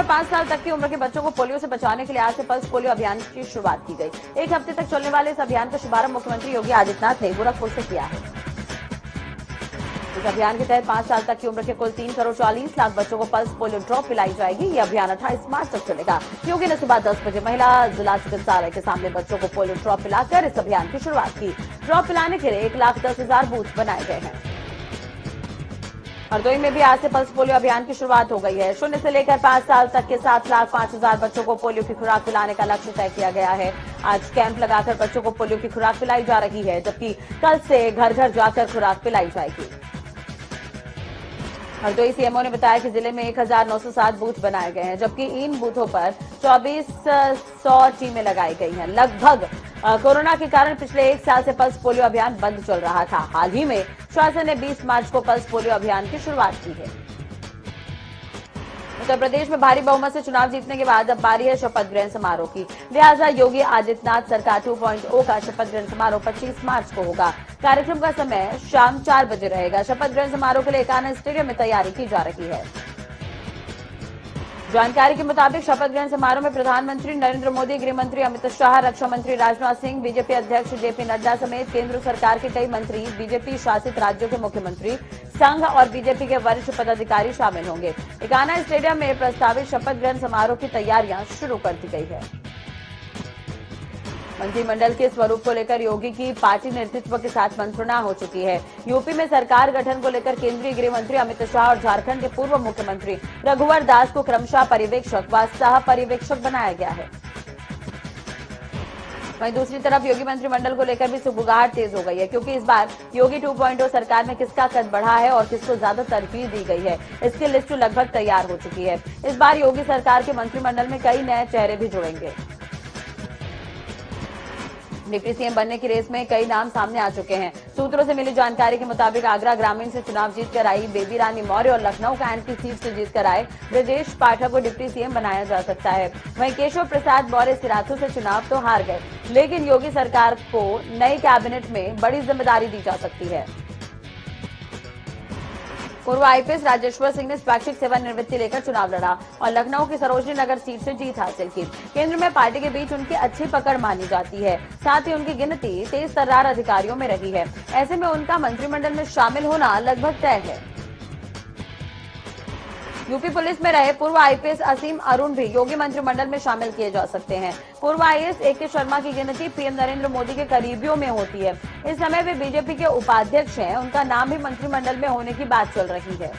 5 साल तक की उम्र के बच्चों को पोलियो से बचाने के लिए आज से पल्स पोलियो अभियान की शुरुआत की गई। 1 हफ्ते तक चलने वाले इस अभियान का शुभारंभ मुख्यमंत्री योगी आदित्यनाथ ने गोरखपुर से किया है। इस अभियान के तहत 5 साल तक की उम्र के कुल 3 करोड़ 40 लाख बच्चों को पल्स पोलियो ड्रॉप पिलाई जाएगी। यह अभियान 28 मार्च तक चलेगा। योगी ने सुबह 10 बजे महिला जिला चिकित्सालय के सामने बच्चों को पोलियो ड्रॉप पिलाकर इस अभियान की शुरुआत की। ड्रॉप पिलाने के लिए 1,10,000 बूथ बनाए गए हैं। हरदोई में भी आज से पल्स पोलियो अभियान की शुरुआत हो गई है। 0 से लेकर 5 साल तक के 7,05,000 बच्चों को पोलियो की खुराक पिलाने का लक्ष्य तय किया गया है। आज कैंप लगाकर बच्चों को पोलियो की खुराक पिलाई जा रही है, जबकि कल से घर घर जाकर खुराक पिलाई जाएगी। हरदोई सीएमओ ने बताया कि जिले में 1,907 बूथ बनाए गए हैं, जबकि इन बूथों पर 2,400 टीमें लगाई गई हैं। लगभग कोरोना के कारण पिछले 1 साल से पल्स पोलियो अभियान बंद चल रहा था। हाल ही में शासन ने 20 मार्च को पल्स पोलियो अभियान की शुरुआत की है। उत्तर प्रदेश में भारी बहुमत से चुनाव जीतने के बाद अब बारी है शपथ ग्रहण समारोह की। लिहाजा योगी आदित्यनाथ सरकार 2.0 का शपथ ग्रहण समारोह 25 मार्च को होगा। कार्यक्रम का समय शाम 4 बजे रहेगा। शपथ ग्रहण समारोह के लिए एकाना स्टेडियम में तैयारी की जा रही है। जानकारी के मुताबिक शपथ ग्रहण समारोह में प्रधानमंत्री नरेंद्र मोदी, गृह मंत्री अमित शाह, रक्षा मंत्री राजनाथ सिंह, बीजेपी अध्यक्ष जेपी नड्डा समेत केंद्र सरकार के कई मंत्री, बीजेपी शासित राज्यों के मुख्यमंत्री, संघ और बीजेपी के वरिष्ठ पदाधिकारी शामिल होंगे। एकाना स्टेडियम में प्रस्तावित शपथ ग्रहण समारोह की तैयारियां शुरू कर दी गई है। मंत्रिमंडल के स्वरूप को लेकर योगी की पार्टी नेतृत्व के साथ मंत्रणा हो चुकी है। यूपी में सरकार गठन को लेकर केंद्रीय गृह मंत्री अमित शाह और झारखंड के पूर्व मुख्यमंत्री रघुवर दास को क्रमशः पर्यवेक्षक व सह पर्यवेक्षक बनाया गया है। वहीं दूसरी तरफ योगी मंत्रिमंडल को लेकर भी सुगबुगाहट तेज हो गई है, क्योंकि इस बार योगी 2.0 सरकार में किसका कद बढ़ा है और किसको ज्यादा तरजीह दी गई है, इसकी लिस्ट लगभग तैयार हो चुकी है। इस बार योगी सरकार के मंत्रिमंडल में कई नए चेहरे भी जुड़ेंगे। डिप्टी सीएम बनने की रेस में कई नाम सामने आ चुके हैं। सूत्रों से मिली जानकारी के मुताबिक आगरा ग्रामीण से चुनाव जीतकर आई बेबी रानी मौर्य और लखनऊ कैंट की सीट से जीतकर आए ब्रजेश पाठक को डिप्टी सीएम बनाया जा सकता है। वहीं केशव प्रसाद मौर्य सिराथू से चुनाव तो हार गए, लेकिन योगी सरकार को नई कैबिनेट में बड़ी जिम्मेदारी दी जा सकती है। पूर्व आईपीएस राजेश्वर सिंह ने स्वैच्छिक सेवानिवृत्ति लेकर चुनाव लड़ा और लखनऊ की सरोजनी नगर सीट से जीत हासिल की। केंद्र में पार्टी के बीच उनकी अच्छी पकड़ मानी जाती है। साथ ही उनकी गिनती तेज तर्रार अधिकारियों में रही है। ऐसे में उनका मंत्रिमंडल में शामिल होना लगभग तय है। यूपी पुलिस में रहे पूर्व आईपीएस असीम अरुण भी योगी मंत्रिमंडल में शामिल किए जा सकते हैं। पूर्व आईएएस एके शर्मा की गिनती पीएम नरेंद्र मोदी के करीबियों में होती है। इस समय वे बीजेपी के उपाध्यक्ष हैं। उनका नाम भी मंत्रिमंडल में होने की बात चल रही है।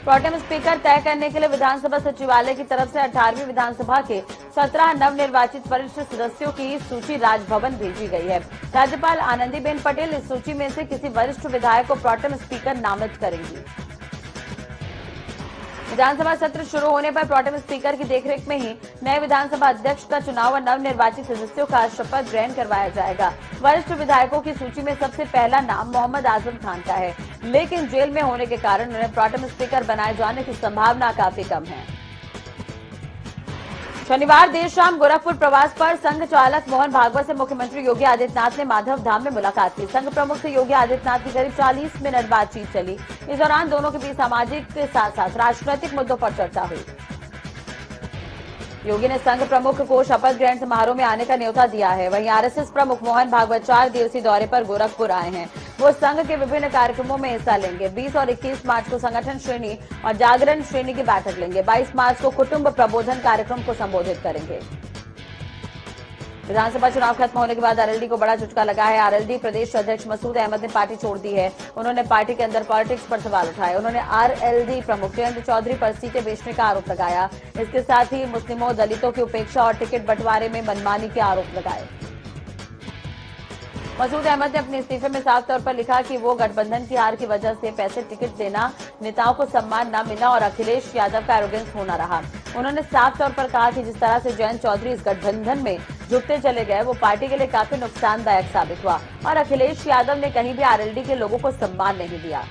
प्रोटेम स्पीकर तय करने के लिए विधानसभा सचिवालय की तरफ से 18वीं विधानसभा के 17 नवनिर्वाचित वरिष्ठ सदस्यों की सूची राजभवन भेजी गई है। राज्यपाल आनंदीबेन पटेल इस सूची में से किसी वरिष्ठ विधायक को प्रोटेम स्पीकर नामित करेंगी। विधानसभा सत्र शुरू होने पर प्रोटेम स्पीकर की देखरेख में ही नए विधानसभा अध्यक्ष का चुनाव और नवनिर्वाचित सदस्यों का शपथ ग्रहण करवाया जाएगा। वरिष्ठ विधायकों की सूची में सबसे पहला नाम मोहम्मद आजम खान का है, लेकिन जेल में होने के कारण उन्हें प्रोटेम स्पीकर बनाए जाने की संभावना काफी कम है। शनिवार देर शाम गोरखपुर प्रवास पर संघ चालक मोहन भागवत से मुख्यमंत्री योगी आदित्यनाथ ने माधव धाम में मुलाकात की। संघ प्रमुख से योगी आदित्यनाथ की करीब 40 मिनट बातचीत चली। इस दौरान दोनों के बीच सामाजिक के साथ साथ राजनीतिक मुद्दों पर चर्चा हुई। योगी ने संघ प्रमुख को शपथ ग्रहण समारोह में आने का न्योता दिया है। वहीं आरएसएस प्रमुख मोहन भागवत 4 दिवसीय दौरे पर गोरखपुर आए हैं। वो संघ के विभिन्न कार्यक्रमों में हिस्सा लेंगे। 20 और 21 मार्च को संगठन श्रेणी और जागरण श्रेणी की बैठक लेंगे। 22 मार्च को कुटुंब प्रबोधन कार्यक्रम को संबोधित करेंगे। विधानसभा चुनाव खत्म होने के बाद आरएलडी को बड़ा झटका लगा है। आरएलडी प्रदेश अध्यक्ष मसूद अहमद ने पार्टी छोड़ दी है। उन्होंने पार्टी के अंदर पॉलिटिक्स पर सवाल उठाए। उन्होंने आरएलडी प्रमुख जयंत चौधरी पर सीटें बेचने का आरोप लगाया। इसके साथ ही मुस्लिमों, दलितों की उपेक्षा और टिकट बंटवारे में मनमानी के आरोप लगाए। मसूद अहमद ने अपने इस्तीफे में साफ तौर पर लिखा कि वो गठबंधन की हार की वजह से पैसे टिकट देना, नेताओं को सम्मान न मिलना और अखिलेश यादव का एरोगेंस होना रहा। उन्होंने साफ तौर पर कहा कि जिस तरह से जयंत चौधरी इस गठबंधन में झुकते चले गए वो पार्टी के लिए काफी नुकसानदायक साबित हुआ और अखिलेश यादव ने कहीं भी आरएलडी के लोगों को सम्मान नहीं दिया।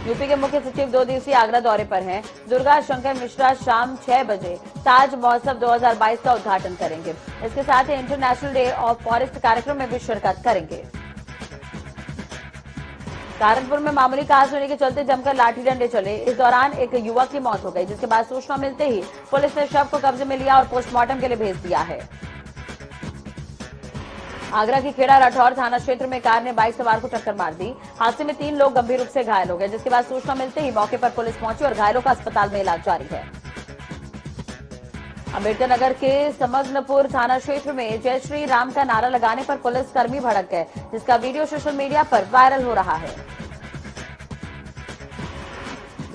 यूपी के मुख्य सचिव 2 दिवसीय आगरा दौरे पर हैं। दुर्गा शंकर मिश्रा शाम 6 बजे ताज महोत्सव 2022 का उद्घाटन करेंगे। इसके साथ ही इंटरनेशनल डे ऑफ फॉरेस्ट कार्यक्रम में भी शिरकत करेंगे। सहारनपुर में मामूली कहासुनी होने के चलते जमकर लाठी डंडे चले। इस दौरान एक युवक की मौत हो गई, जिसके बाद सूचना मिलते ही पुलिस ने शव को कब्जे में लिया और पोस्टमार्टम के लिए भेज दिया है। आगरा की खेड़ा राठौर थाना क्षेत्र में कार ने बाइक सवार को टक्कर मार दी। हादसे में 3 लोग गंभीर रूप से घायल हो गए, जिसके बाद सूचना मिलते ही मौके पर पुलिस पहुंची और घायलों का अस्पताल में इलाज जारी है। अम्बेडकर नगर के समग्नपुर थाना क्षेत्र में जय श्री राम का नारा लगाने पर पुलिस कर्मी भड़क गए, जिसका वीडियो सोशल मीडिया पर वायरल हो रहा है।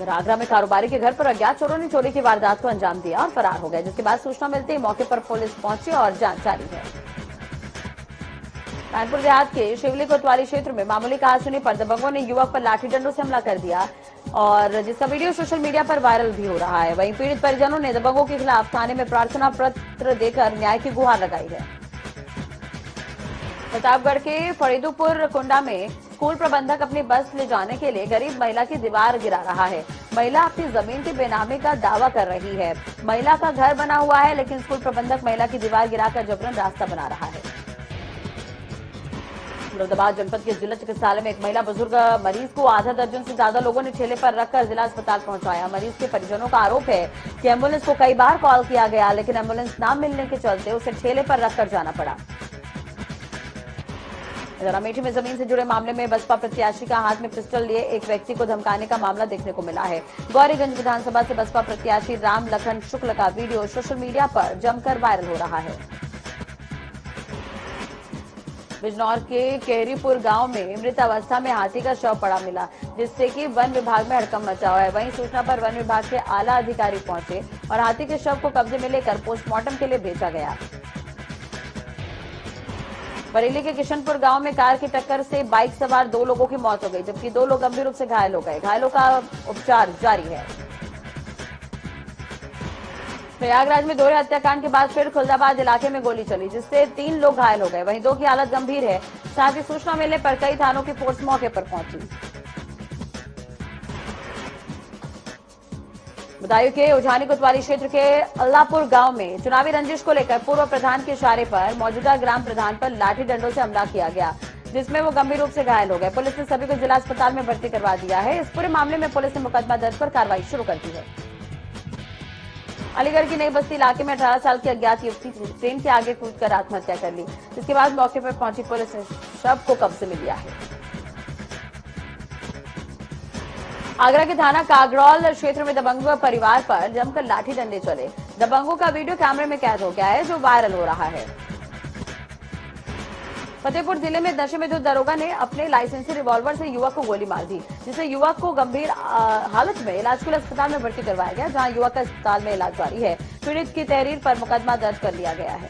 आगरा में कारोबारी के घर पर अज्ञात चोरों ने चोरी की वारदात को अंजाम दिया और फरार हो गए, जिसके बाद सूचना मिलते ही मौके पर पुलिस पहुंची और जांच जारी है। कानपुर देहात के शिवली कोतवाली क्षेत्र में मामूली कहासुनी पर दबंगों ने युवक पर लाठी डंडों से हमला कर दिया और जिसका वीडियो सोशल मीडिया पर वायरल भी हो रहा है। वहीं पीड़ित परिजनों ने दबंगों के खिलाफ थाने में प्रार्थना पत्र देकर न्याय की गुहार लगाई है। प्रतापगढ़ के फरीदुपुर कुंडा में स्कूल प्रबंधक अपनी बस ले जाने के लिए गरीब महिला की दीवार गिरा रहा है। महिला अपनी जमीन की बेनामी का दावा कर रही है। महिला का घर बना हुआ है, लेकिन स्कूल प्रबंधक महिला की दीवार गिराकर जबरन रास्ता बना रहा है। मुरादाबाद जनपद के जिला चिकित्सालय में एक महिला बुजुर्ग मरीज को आधा दर्जन से ज्यादा लोगों ने ठेले पर रखकर जिला अस्पताल पहुंचाया। मरीज के परिजनों का आरोप है कि एम्बुलेंस को कई बार कॉल किया गया, लेकिन एम्बुलेंस न मिलने के चलते उसे ठेले पर रखकर जाना पड़ा। इधर अमेठी में जमीन से जुड़े मामले में बसपा प्रत्याशी का हाथ में पिस्टल लिए एक व्यक्ति को धमकाने का मामला देखने को मिला है। गौरीगंज विधानसभा से बसपा प्रत्याशी राम लखन शुक्ल का वीडियो सोशल मीडिया पर जमकर वायरल हो रहा है। बिजनौर के केहरीपुर गांव में मृत अवस्था में हाथी का शव पड़ा मिला, जिससे कि वन विभाग में हड़कंप मचा हुआ है। वहीं सूचना पर वन विभाग के आला अधिकारी पहुंचे और हाथी के शव को कब्जे में लेकर पोस्टमार्टम के लिए भेजा गया। बरेली के किशनपुर गांव में कार की टक्कर से बाइक सवार 2 लोगों की मौत हो गई, जबकि 2 लोग गंभीर रूप से घायल हो गए। घायलों का उपचार जारी है। प्रयागराज में दोहरे हत्याकांड के बाद फिर खुलदाबाद इलाके में गोली चली, जिससे 3 लोग घायल हो गए। वहीं 2 की हालत गंभीर है। साथ ही सूचना मिलने पर कई थानों की फोर्स मौके पर पहुंची। बदायूं के उझानी कोतवाली क्षेत्र के अल्लाहपुर गांव में चुनावी रंजिश को लेकर पूर्व प्रधान के इशारे पर मौजूदा ग्राम प्रधान पर लाठी डंडों से हमला किया गया, जिसमें वो गंभीर रूप से घायल हो गए। पुलिस ने सभी को जिला अस्पताल में भर्ती करवा दिया है। इस पूरे मामले में पुलिस ने मुकदमा दर्ज कर कार्रवाई शुरू कर दी है। अलीगढ़ की नई बस्ती इलाके में 18 साल की अज्ञात युवती ट्रेन के आगे कूदकर आत्महत्या कर ली, जिसके बाद मौके पर पहुंची पुलिस ने शव को कब्जे में लिया है। आगरा के थाना कागड़ौल क्षेत्र में दबंगों परिवार पर जमकर लाठी डंडे चले। दबंगों का वीडियो कैमरे में कैद हो गया है, जो वायरल हो रहा है। फतेहपुर जिले में नशे में धुत दरोगा ने अपने लाइसेंसी रिवॉल्वर से युवक को गोली मार दी, जिससे युवक को गंभीर हालत में इलाज के लिए अस्पताल में भर्ती करवाया गया, जहां युवक का अस्पताल में इलाज जारी है। पीड़ित की तहरीर पर मुकदमा दर्ज कर लिया गया है।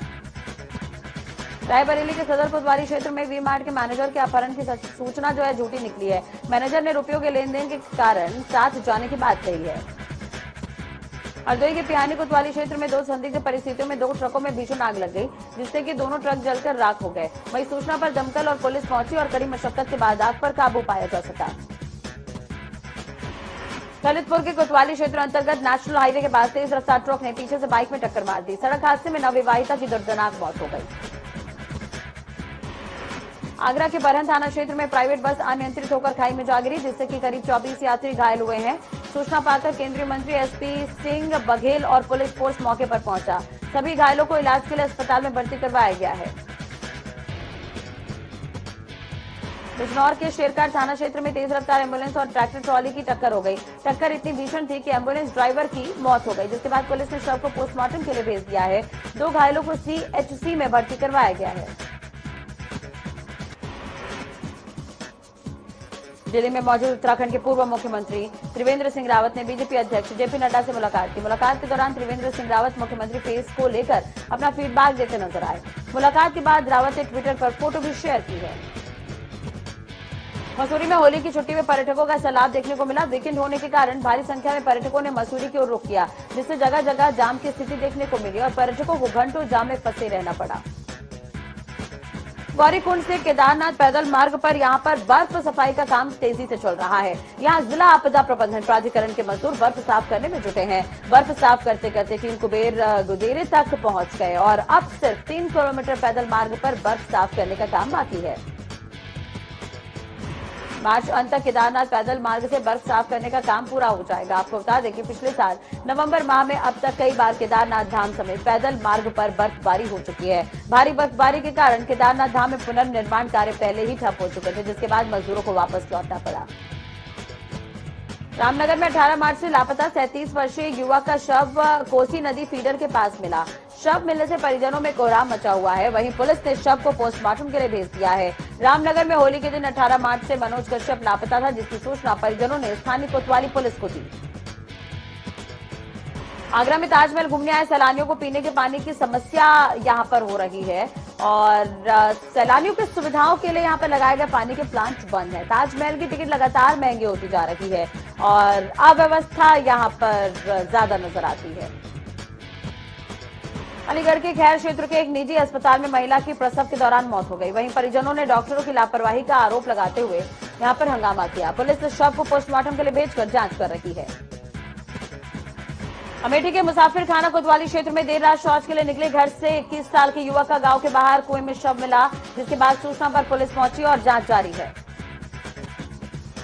रायबरेली के सदर कोतवाली क्षेत्र में वी मार्ट के मैनेजर के अपहरण की सूचना जो है झूठी निकली है। मैनेजर ने रुपयों के लेन देन के कारण साथ जाने की बात कही है। हरदोई के पिहानी कोतवाली क्षेत्र में 2 संदिग्ध परिस्थितियों में 2 ट्रकों में भीषण आग लग गई, जिससे कि दोनों ट्रक जलकर राख हो गए। वहीं सूचना पर दमकल और पुलिस पहुंची और कड़ी मशक्कत के बाद आग पर काबू पाया जा सका। ललितपुर के कोतवाली क्षेत्र अंतर्गत नेशनल हाईवे के पास तेज रफ्तार ट्रक ने पीछे से बाइक में टक्कर मार दी। सड़क हादसे में नवविवाहिता की दर्दनाक मौत हो गई। आगरा के बरहन थाना क्षेत्र में प्राइवेट बस अनियंत्रित होकर खाई में जा गिरी, जिससे कि करीब 24 यात्री घायल हुए हैं। सूचना पाकर केंद्रीय मंत्री एसपी सिंह बघेल और पुलिस फोर्स मौके पर पहुंचा। सभी घायलों को इलाज के लिए अस्पताल में भर्ती करवाया गया है। बिजनौर के शेरकाट थाना क्षेत्र में तेज रफ्तार एम्बुलेंस और ट्रैक्टर ट्रॉली की टक्कर हो गई। टक्कर इतनी भीषण थी कि एम्बुलेंस ड्राइवर की मौत हो गई, जिसके बाद पुलिस ने शव को पोस्टमार्टम के लिए भेज दिया है। 2 घायलों को सीएचसी में भर्ती करवाया गया है। दिल्ली में मौजूद उत्तराखंड के पूर्व मुख्यमंत्री त्रिवेंद्र सिंह रावत ने बीजेपी अध्यक्ष जेपी नड्डा से मुलाकात की। मुलाकात के दौरान त्रिवेंद्र सिंह रावत मुख्यमंत्री फेस को लेकर अपना फीडबैक देते नजर आए। मुलाकात के बाद रावत ने ट्विटर पर फोटो भी शेयर की है। मसूरी में होली की छुट्टी में पर्यटकों का सैलाब देखने को मिला। वीकेंड होने के कारण भारी संख्या में पर्यटकों ने मसूरी की ओर रुख किया, जिससे जगह जगह जाम की स्थिति देखने को मिली और पर्यटकों को घंटों जाम में फंसे रहना पड़ा। गौरीकुंड से केदारनाथ पैदल मार्ग पर यहां पर बर्फ सफाई का काम तेजी से चल रहा है। यहां जिला आपदा प्रबंधन प्राधिकरण के मजदूर बर्फ साफ करने में जुटे हैं। बर्फ साफ करते करते टीम कुबेर गुदेरे तक पहुंच गए और अब सिर्फ 3 किलोमीटर पैदल मार्ग पर बर्फ साफ करने का काम बाकी है। मार्च अंत तक केदारनाथ पैदल मार्ग से बर्फ साफ करने का काम पूरा हो जाएगा। आपको बता दें कि पिछले साल नवंबर माह में अब तक कई बार केदारनाथ धाम समेत पैदल मार्ग पर बर्फबारी हो चुकी है। भारी बर्फबारी के कारण केदारनाथ धाम में पुनर्निर्माण कार्य पहले ही ठप हो चुके थे, जिसके बाद मजदूरों को वापस लौटना पड़ा। रामनगर में 18 मार्च से लापता 37 वर्षीय युवक का शव कोसी नदी फीडर के पास मिला। शव मिलने से परिजनों में कोहराम मचा हुआ है। वहीं पुलिस ने शव को पोस्टमार्टम के लिए भेज दिया है। रामनगर में होली के दिन 18 मार्च से मनोज कश्यप लापता था, जिसकी सूचना परिजनों ने स्थानीय कोतवाली पुलिस को दी। आगरा में ताजमहल घूमने आए सैलानियों को पीने के पानी की समस्या यहां पर हो रही है और सैलानियों की सुविधाओं के लिए यहां पर लगाए गए पानी के प्लांट बंद है। ताजमहल की टिकट लगातार महंगी होती जा रही है और अव्यवस्था यहां पर ज्यादा नजर आती है। अलीगढ़ के खैर क्षेत्र के एक निजी अस्पताल में महिला की प्रसव के दौरान मौत हो गई। वहीं परिजनों ने डॉक्टरों की लापरवाही का आरोप लगाते हुए यहां पर हंगामा किया। पुलिस ने शव को पोस्टमार्टम के लिए भेजकर जांच कर रही है। अमेठी के मुसाफिर खाना कोतवाली क्षेत्र में देर रात शौच के लिए निकले घर से 21 साल के युवक का गांव के बाहर कुएं में शव मिला, जिसके बाद सूचना पर पुलिस पहुंची और जांच जारी है।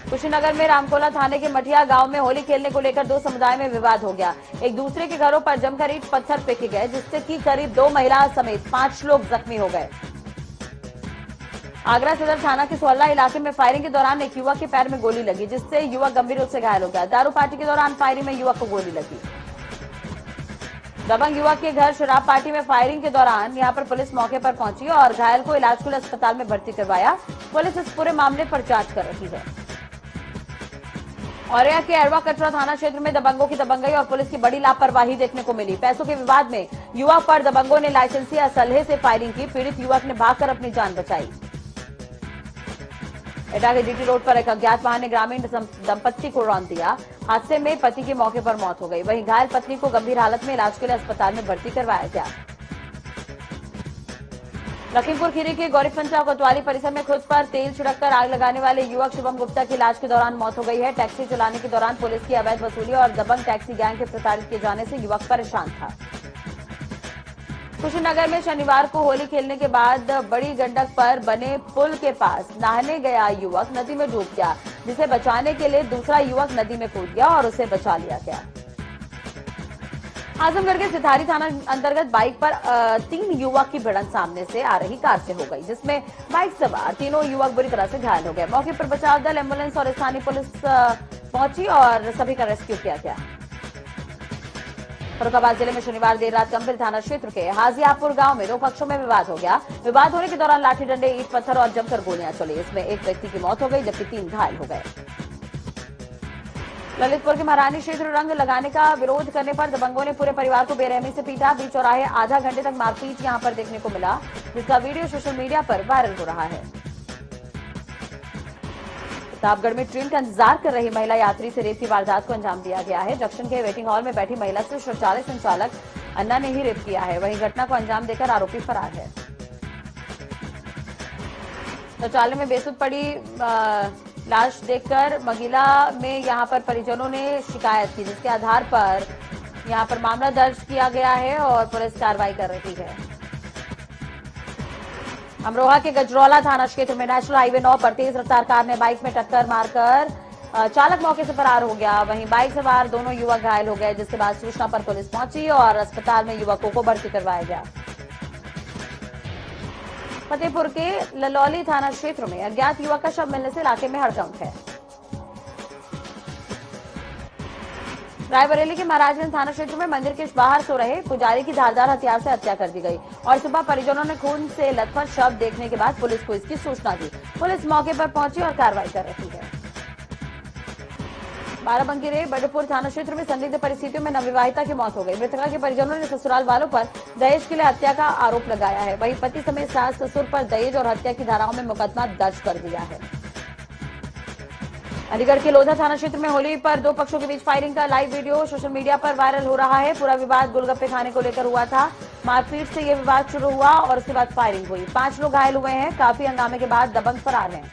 कुशीनगर में रामकोला थाने के मठिया गांव में होली खेलने को लेकर दो समुदाय में विवाद हो गया। एक दूसरे के घरों पर जमकर ईंट पत्थर फेंके गए, जिससे कि करीब 2 महिला समेत 5 लोग जख्मी हो गए। आगरा सदर थाना के सोहल्ला इलाके में फायरिंग के दौरान एक युवक के पैर में गोली लगी, जिससे युवक गंभीर रूप से घायल हो गया। दारू पार्टी के दौरान फायरिंग में युवक को गोली लगी। दबंग युवक के घर शराब पार्टी में फायरिंग के दौरान यहां पर पुलिस मौके पर पहुंची और घायल को इलाज के लिए अस्पताल में भर्ती करवाया। पुलिस इस पूरे मामले पर जांच कर रही है। औरैया के अरवा कटरा थाना क्षेत्र में दबंगों की दबंगई और पुलिस की बड़ी लापरवाही देखने को मिली। पैसों के विवाद में युवक पर दबंगों ने लाइसेंसी असलहे से फायरिंग की। पीड़ित युवक ने भागकर अपनी जान बचाई। एटा के जीटी रोड पर एक अज्ञात वाहन ने ग्रामीण दंपत्ति को रौंद दिया। हादसे में पति की मौके पर मौत हो गई। वहीं घायल पत्नी को गंभीर हालत में इलाज के लिए अस्पताल में भर्ती करवाया गया। लखीमपुर खीरी के गौरीपंचा कोतवाली परिसर में खुद पर तेल छिड़ककर आग लगाने वाले युवक शुभम गुप्ता की इलाज के दौरान मौत हो गई है। टैक्सी चलाने के दौरान पुलिस की अवैध वसूली और दबंग टैक्सी गैंग के प्रताड़ित किए जाने से युवक परेशान था। कुशीनगर में शनिवार को होली खेलने के बाद बड़ी गंडक पर बने पुल के पास नहाने गया युवक नदी में डूब गया, जिसे बचाने के लिए दूसरा युवक नदी में कूद गया और उसे बचा लिया गया। आजमगढ़ के सितारी थाना अंतर्गत बाइक पर 3 युवक की भिड़ंत सामने से आ रही कार से हो गई, जिसमें बाइक सवार तीनों युवक बुरी तरह से घायल हो गए। मौके पर बचाव दल, एम्बुलेंस और स्थानीय पुलिस पहुंची और सभी का रेस्क्यू किया गया। फर्रुखाबाद जिले में शनिवार देर रात गंभीर थाना क्षेत्र के हाजियापुर गांव में 2 पक्षों में विवाद हो गया। विवाद होने के दौरान लाठी डंडे, ईंट पत्थर और जमकर गोलियां चली। इसमें एक व्यक्ति की मौत हो गई जबकि 3 घायल हो गए। ललितपुर के महारानी क्षेत्र रंग लगाने का विरोध करने पर दबंगों ने पूरे परिवार को बेरहमी से पीटा। बीच चौराहे आधा घंटे तक मारपीट यहां पर देखने को मिला, जिसका वीडियो सोशल मीडिया पर वायरल हो रहा है। प्रतापगढ़ में ट्रेन का इंतजार कर रही महिला यात्री से रेप की वारदात को अंजाम दिया गया है। जंक्शन के वेटिंग हॉल में बैठी महिला से शौचालय संचालक अन्ना ने ही रेप किया है। वहीं घटना को अंजाम देकर आरोपी फरार है। शौचालय में बेसुध पड़ी लाश देखकर महिला में यहां पर परिजनों ने शिकायत की, जिसके आधार पर यहां पर मामला दर्ज किया गया है और पुलिस कार्रवाई कर रही है। अमरोहा के गजरौला थाना क्षेत्र में नेशनल हाईवे 9 पर तेज रफ्तार कार ने बाइक में टक्कर मारकर चालक मौके से फरार हो गया। वहीं बाइक सवार दोनों युवक घायल हो गए, जिसके बाद सूचना पर पुलिस पहुंची और अस्पताल में युवकों को भर्ती करवाया गया। फतेहपुर के ललौली थाना क्षेत्र में अज्ञात युवक का शव मिलने से इलाके में हड़कंप है। रायबरेली के महाराजगंज थाना क्षेत्र में मंदिर के बाहर सो रहे पुजारी की धारदार हथियार से हत्या कर दी गई और सुबह परिजनों ने खून से लथपथ शव देखने के बाद पुलिस को इसकी सूचना दी। पुलिस मौके पर पहुंची और कार्रवाई कर रही है। बाराबंकी रे बड़पुर थाना क्षेत्र में संदिग्ध परिस्थितियों में नवविवाहिता की मौत हो गई। मृतका के परिजनों ने ससुराल वालों पर दहेज के लिए हत्या का आरोप लगाया है। वहीं पति समेत सास ससुर पर दहेज और हत्या की धाराओं में मुकदमा दर्ज कर दिया है। अलीगढ़ के लोधा थाना क्षेत्र में होली पर 2 पक्षों के बीच फायरिंग का लाइव वीडियो सोशल मीडिया पर वायरल हो रहा है। पूरा विवाद गोलगप्पे खाने को लेकर हुआ था। मारपीट से यह विवाद शुरू हुआ और उसके बाद फायरिंग हुई। 5 लोग घायल हुए हैं। काफी हंगामे के बाद दबंग फरार हैं।